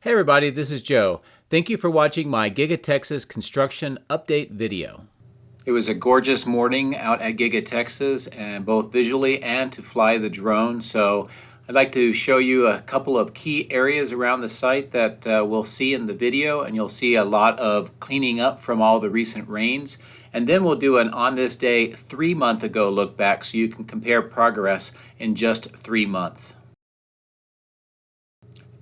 Hey everybody, this is Joe. Thank you for watching my Giga Texas construction update video. It was a gorgeous morning out at Giga Texas, and both visually and to fly the drone. So I'd like to show you a couple of key areas around the site that we'll see in the video, and you'll see a lot of cleaning up from all the recent rains. And then we'll do an on this day 3 month ago look back so you can compare progress in just 3 months.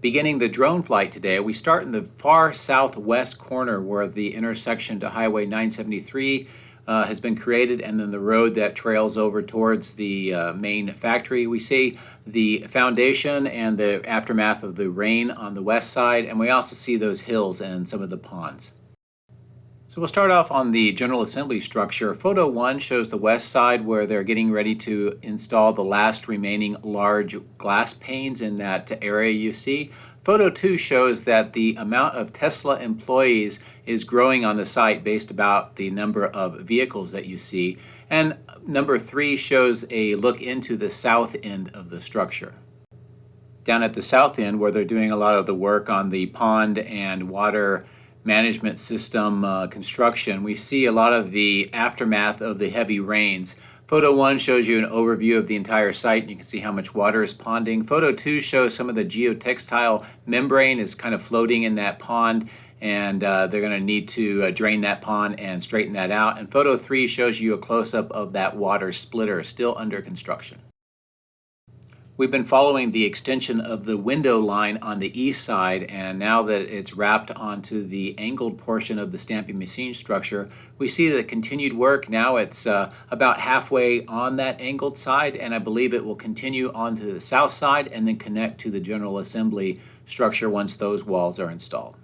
Beginning the drone flight today, we start in the far southwest corner where the intersection to Highway 973 has been created, and then the road that trails over towards the main factory. We see the foundation and the aftermath of the rain on the west side, and we also see those hills and some of the ponds. So we'll start off on the general assembly structure. Photo 1 shows the west side where they're getting ready to install the last remaining large glass panes in that area you see. Photo 2 shows that the amount of Tesla employees is growing on the site based about the number of vehicles that you see. And number 3 shows a look into the south end of the structure. Down at the south end, where they're doing a lot of the work on the pond and water management system construction, we see a lot of the aftermath of the heavy rains. Photo 1 shows you an overview of the entire site, and you can see how much water is ponding. Photo 2 shows some of the geotextile membrane is kind of floating in that pond, and they're going to need to drain that pond and straighten that out. And Photo 3 shows you a close-up of that water splitter still under construction. We've been following the extension of the window line on the east side, and now that it's wrapped onto the angled portion of the stamping machine structure, we see the continued work. Now it's about halfway on that angled side, and I believe it will continue onto the south side and then connect to the general assembly structure once those walls are installed.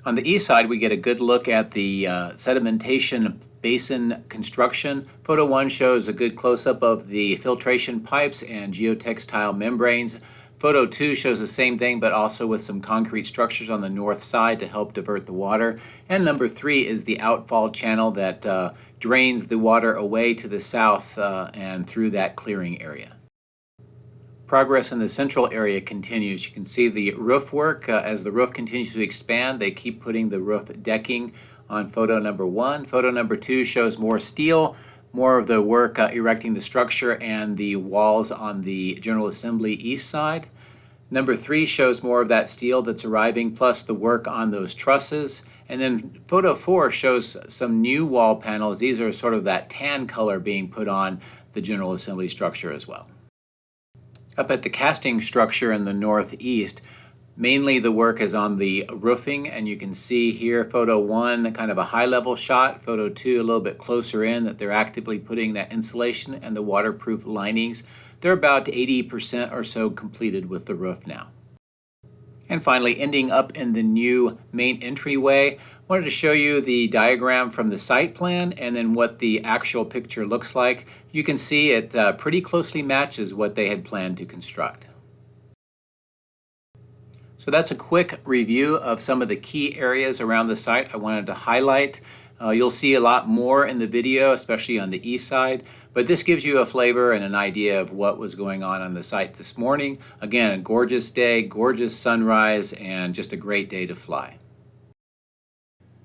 On the east side, we get a good look at the sedimentation basin construction. Photo 1 shows a good close-up of the filtration pipes and geotextile membranes. Photo 2 shows the same thing, but also with some concrete structures on the north side to help divert the water. And number 3 is the outfall channel that drains the water away to the south and through that clearing area. Progress in the central area continues. You can see the roof work. As the roof continues to expand, they keep putting the roof decking on photo number 1. Photo number 2 shows more steel, more of the work erecting the structure and the walls on the General Assembly east side. Number 3 shows more of that steel that's arriving, plus the work on those trusses. And then photo 4 shows some new wall panels. These are sort of that tan color being put on the General Assembly structure as well. Up at the casting structure in the northeast, mainly the work is on the roofing, and you can see here photo 1 kind of a high level shot, photo 2 a little bit closer in, that they're actively putting that insulation and the waterproof linings. They're about 80% or so completed with the roof now. And finally, ending up in the new main entryway, I wanted to show you the diagram from the site plan and then what the actual picture looks like. You can see it pretty closely matches what they had planned to construct. So that's a quick review of some of the key areas around the site I wanted to highlight. You'll see a lot more in the video, especially on the east side, but this gives you a flavor and an idea of what was going on the site this morning. Again, a gorgeous day, gorgeous sunrise, and just a great day to fly.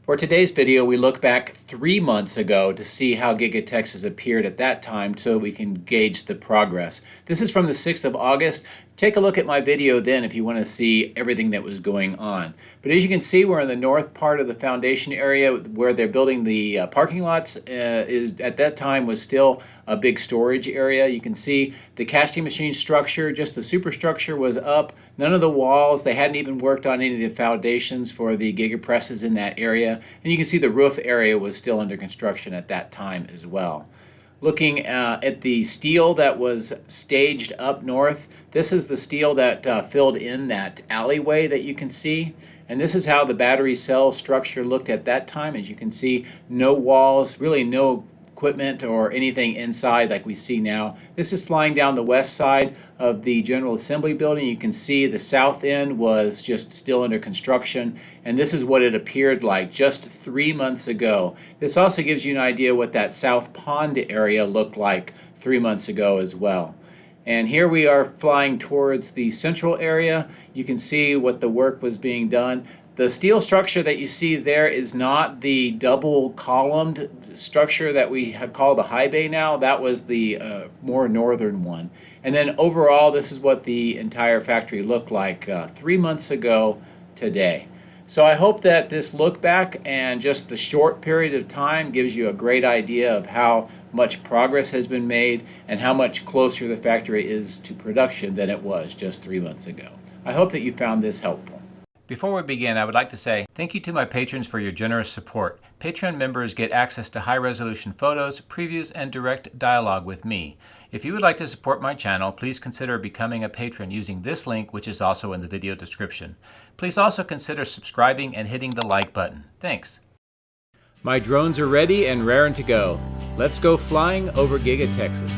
For today's video, we look back 3 months ago to see how Giga Texas appeared at that time so we can gauge the progress. This is from the 6th of August. Take a look at my video then if you want to see everything that was going on. But as you can see, we're in the north part of the foundation area where they're building the parking lots. At that time was still a big storage area. You can see the casting machine structure, just the superstructure was up. None of the walls, they hadn't even worked on any of the foundations for the Giga presses in that area. And you can see the roof area was still under construction at that time as well. Looking at the steel that was staged up north, this is the steel that filled in that alleyway that you can see. And this is how the battery cell structure looked at that time. As you can see, no walls, really no equipment or anything inside like we see now. This is flying down the west side of the General Assembly building. You can see the south end was just still under construction, and this is what it appeared like just 3 months ago. This also gives you an idea what that South Pond area looked like 3 months ago as well. And here we are flying towards the central area. You can see what the work was being done. The steel structure that you see there is not the double columned structure that we have called the high bay now. That was the more northern one. And then overall, this is what the entire factory looked like 3 months ago today. So I hope that this look back and just the short period of time gives you a great idea of how much progress has been made and how much closer the factory is to production than it was just 3 months ago. I hope that you found this helpful. Before we begin, I would like to say thank you to my patrons for your generous support. Patreon members get access to high-resolution photos, previews, and direct dialogue with me. If you would like to support my channel, please consider becoming a patron using this link, which is also in the video description. Please also consider subscribing and hitting the like button. Thanks. My drones are ready and raring to go. Let's go flying over Giga Texas.